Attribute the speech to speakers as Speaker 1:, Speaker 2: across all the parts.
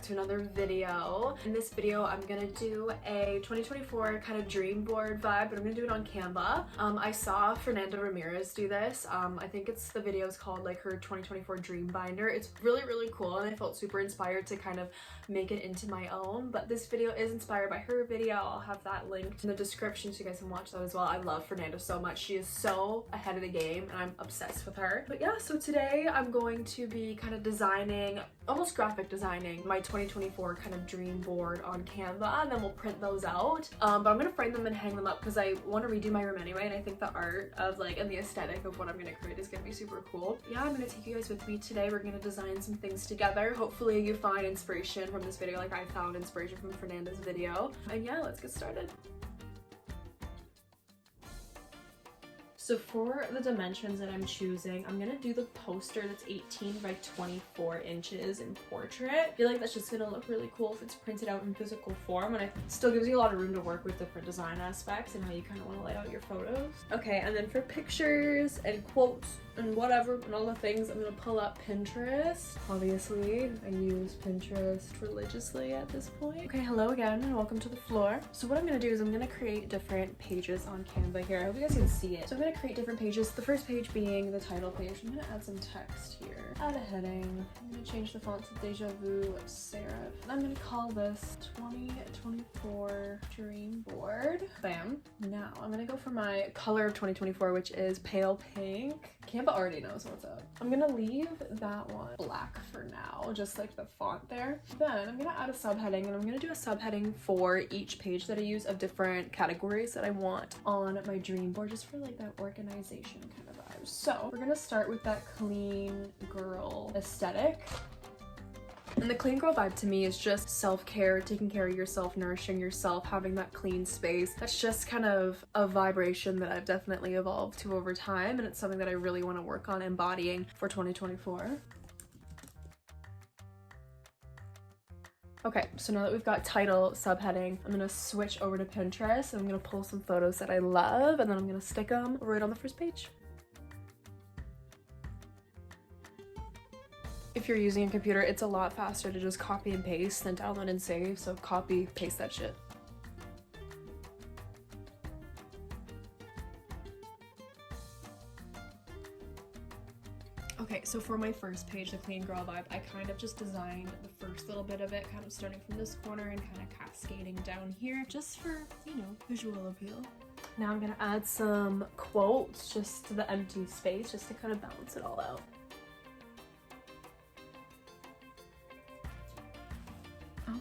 Speaker 1: to another video. In this video, I'm gonna do a 2024 kind of dream board vibe, but I'm gonna do it on Canva. I saw Fernanda Ramirez do this. I think the video is called like her 2024 dream binder. It's really, really cool, and I felt super inspired to kind of make it into my own. But this video is inspired by her video. I'll have that linked in the description so you guys can watch that as well. I love Fernanda so much. She is so ahead of the game, and I'm obsessed with her. But yeah, so today I'm going to be kind of designing, almost graphic designing, my 2024 kind of dream board on Canva, and then we'll print those out. But I'm gonna frame them and hang them up because I want to redo my room anyway, and I think the art of like, and the aesthetic of what I'm gonna create is gonna be super cool. Yeah, I'm gonna take you guys with me today. We're gonna design some things together. Hopefully you find inspiration from this video like I found inspiration from Fernanda's video. And yeah, let's get started. So for the dimensions that I'm choosing, I'm gonna do the poster that's 18 by 24 inches in portrait. I feel like that's just gonna look really cool if it's printed out in physical form, and it still gives you a lot of room to work with different design aspects and how you kind of want to lay out your photos. Okay, and then for pictures and quotes and whatever and all the things, I'm gonna pull up Pinterest. Obviously, I use Pinterest religiously at this point. Okay, hello again and welcome to the floor. So what I'm gonna do is I'm gonna create different pages on Canva here. I hope you guys can see it. So I'm gonna create different pages. The first page being the title page. I'm gonna add some text here. Add a heading. I'm gonna change the font to Deja Vu Serif. And I'm gonna call this 2024 Dream Board. Bam. Now I'm gonna go for my color of 2024, which is pale pink. Canva already knows what's up. I'm gonna leave that one black for now, just like the font there. Then I'm gonna add a subheading, and I'm gonna do a subheading for each page that I use of different categories that I want on my dream board, just for like that organization kind of vibe. So we're gonna start with that clean girl aesthetic. And the clean girl vibe to me is just self-care, taking care of yourself, nourishing yourself, having that clean space. That's just kind of a vibration that I've definitely evolved to over time, and it's something that I really want to work on embodying for 2024. Okay, so now that we've got title, subheading, I'm gonna switch over to Pinterest, and I'm gonna pull some photos that I love, and then I'm gonna stick them right on the first page. If you're using a computer, it's a lot faster to just copy and paste than download and save, so copy, paste that shit. Okay, so for my first page, the clean girl vibe, I kind of just designed the first little bit of it, kind of starting from this corner and kind of cascading down here, just for, you know, visual appeal. Now I'm gonna add some quotes just to the empty space, just to kind of balance it all out.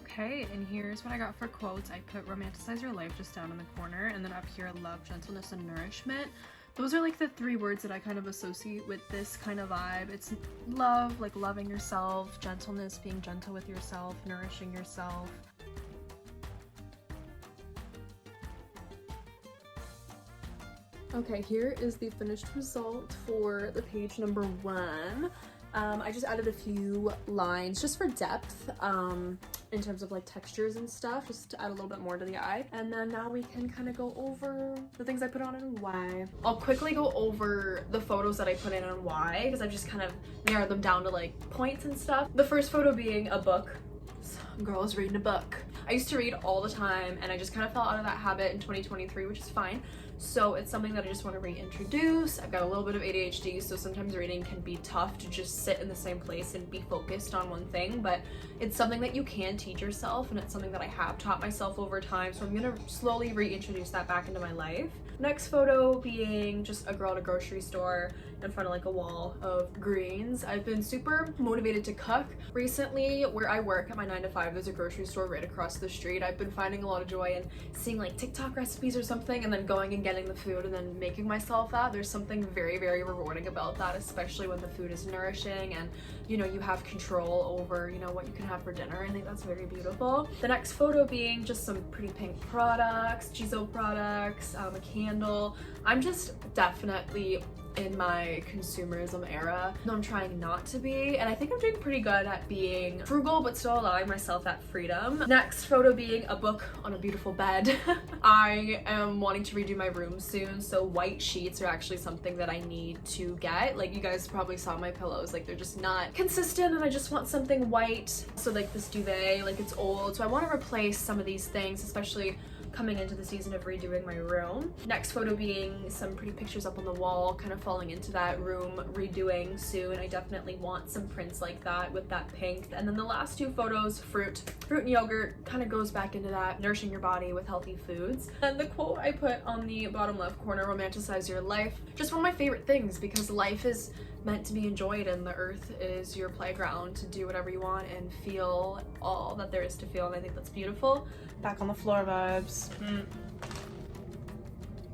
Speaker 1: Okay, and here's what I got for quotes. I put romanticize your life just down in the corner, and then up here love, gentleness, and nourishment. Those are like the three words that I kind of associate with this kind of vibe. It's love, like loving yourself, gentleness, being gentle with yourself, nourishing yourself. Okay, here is the finished result for the page number 1. I just added a few lines just for depth in terms of like textures and stuff, just to add a little bit more to the eye. And then now we can kind of go over the things I put on and why. I'll quickly go over the photos that I put in and why, because I've just kind of narrowed them down to like points and stuff. The first photo being a book. Some girl is reading a book. I used to read all the time, and I just kind of fell out of that habit in 2023, which is fine. So it's something that I just want to reintroduce. I've got a little bit of ADHD, so sometimes reading can be tough to just sit in the same place and be focused on one thing, but it's something that you can teach yourself, and it's something that I have taught myself over time, so I'm gonna slowly reintroduce that back into my life. Next photo being just a girl at a grocery store in front of like a wall of greens. I've been super motivated to cook. Recently, where I work at my 9-to-5, there's a grocery store right across the street. I've been finding a lot of joy in seeing like TikTok recipes or something, and then going and getting the food and then making myself that. There's something very, very rewarding about that, especially when the food is nourishing and, you know, you have control over, you know, what you can have for dinner. I think that's very beautiful. The next photo being just some pretty pink products, Jizo products, a candle. I'm just definitely in my consumerism era. No, I'm trying not to be, and I think I'm doing pretty good at being frugal but still allowing myself that freedom. Next photo being a book on a beautiful bed. I am wanting to redo my room soon, so white sheets are actually something that I need to get. Like, you guys probably saw my pillows, like they're just not consistent, and I just want something white. So like this duvet, like it's old, so I want to replace some of these things, especially coming into the season of redoing my room. Next photo being some pretty pictures up on the wall, kind of falling into that room redoing soon. I definitely want some prints like that with that pink. And then the last two photos, fruit and yogurt, kind of goes back into that nourishing your body with healthy foods. And the quote I put on the bottom left corner, romanticize your life. Just one of my favorite things, because life is meant to be enjoyed and the earth is your playground to do whatever you want and feel all that there is to feel, and I think that's beautiful. Back on the floor vibes.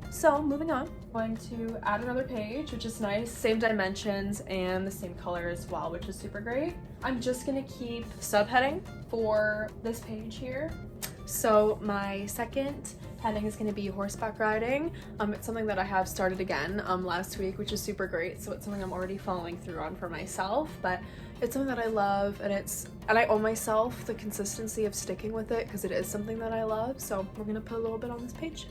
Speaker 1: So moving on, I'm going to add another page, which is nice. Same dimensions and the same color as well, which is super great. I'm just gonna keep subheading for this page here. So my second heading is going to be horseback riding. It's something that I have started again last week, which is super great. So it's something I'm already following through on for myself, but it's something that I love, and I owe myself the consistency of sticking with it because it is something that I love. So we're gonna put a little bit on this page.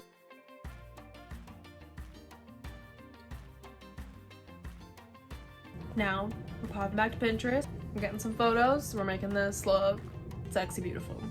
Speaker 1: Now we're popping back to Pinterest. We're getting some photos. We're making this look sexy, beautiful.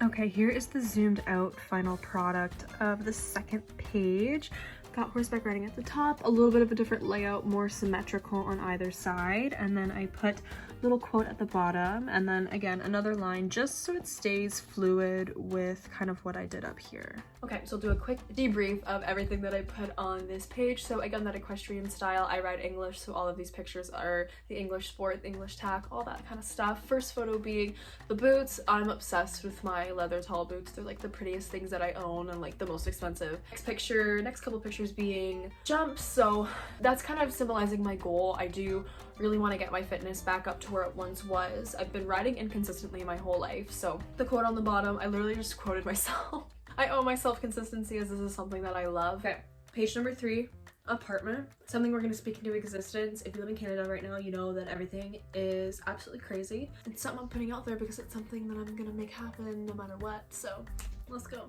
Speaker 1: Okay, here is the zoomed out final product of the second page. Got horseback riding at the top, a little bit of a different layout, more symmetrical on either side, and then I put a little quote at the bottom, and then again another line just so it stays fluid with kind of what I did up here. Okay, so I'll do a quick debrief of everything that I put on this page. So again, that equestrian style, I ride English, so all of these pictures are the English sport, the English tack, all that kind of stuff. First photo being the boots. I'm obsessed with my leather tall boots. They're like the prettiest things that I own and like the most expensive. Next couple pictures being jumps, so that's kind of symbolizing my goal. I do really want to get my fitness back up to where it once was. I've been riding inconsistently my whole life, so the quote on the bottom, I literally just quoted myself. I owe myself consistency as this is something that I love. Okay, page number 3, apartment. Something we're going to speak into existence. If you live in Canada right now, you know that everything is absolutely crazy. It's something I'm putting out there because it's something that I'm going to make happen no matter what, so let's go.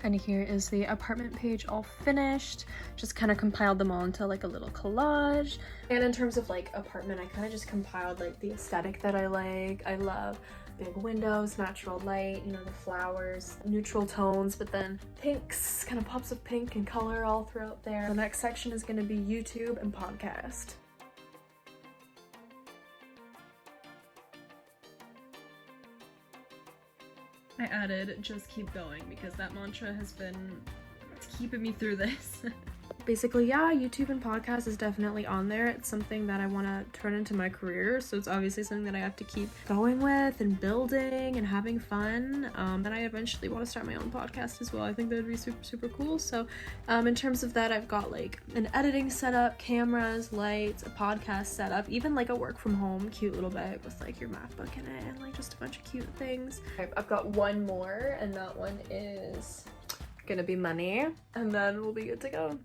Speaker 1: And here is the apartment page all finished. Just kind of compiled them all into like a little collage. And in terms of like apartment, I kind of just compiled like the aesthetic that I like. I love big windows, natural light, you know, the flowers, neutral tones, but then pinks, kind of pops of pink and color all throughout there. The next section is going to be YouTube and podcast. I added just keep going because that mantra has been keeping me through this. Basically, yeah, YouTube and podcast is definitely on there. It's something that I want to turn into my career, so it's obviously something that I have to keep going with and building and having fun. And I eventually want to start my own podcast as well. I think that would be super, super cool. So in terms of that, I've got like an editing setup, cameras, lights, a podcast setup, even like a work from home cute little bag with like your math book in it and like just a bunch of cute things. I've got one more, and that one is gonna be money, and then we'll be good to go.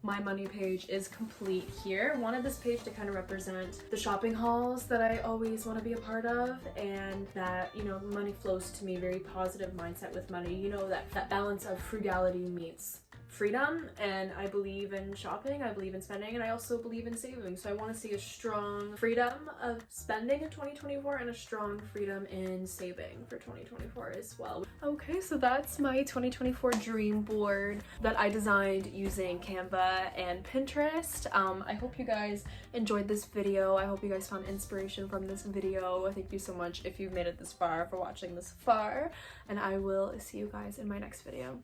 Speaker 1: My money page is complete here. Wanted this page to kind of represent the shopping hauls that I always want to be a part of, and that, you know, money flows to me, very positive mindset with money. You know, that balance of frugality meets freedom, and I believe in shopping, I believe in spending, and I also believe in saving. So I want to see a strong freedom of spending in 2024 and a strong freedom in saving for 2024 as well. Okay, so that's my 2024 dream board that I designed using Canva and Pinterest. I hope you guys enjoyed this video. I hope you guys found inspiration from this video. Thank you so much if you've made it this far, for watching this far, and I will see you guys in my next video.